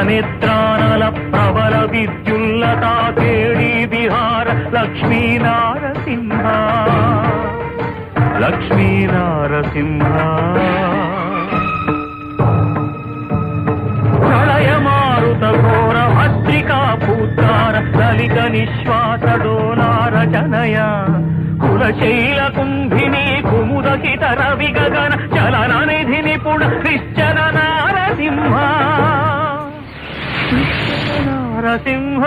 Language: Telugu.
నేత్రానల ప్రబల విద్యుల్లతా కేళీ విహార లక్ష్మీ నారసింహ లక్ష్మీ నారసింహ ప్రళయమారుత ఘోర భద్రికా పూత్తార లలిత నిశ్వాస డోలార జనయ కులశైల కుంభిని కుముదకిత రవి గగన చలన నిధి నిపుణ నిశ్చల నారసింహ నారసింహ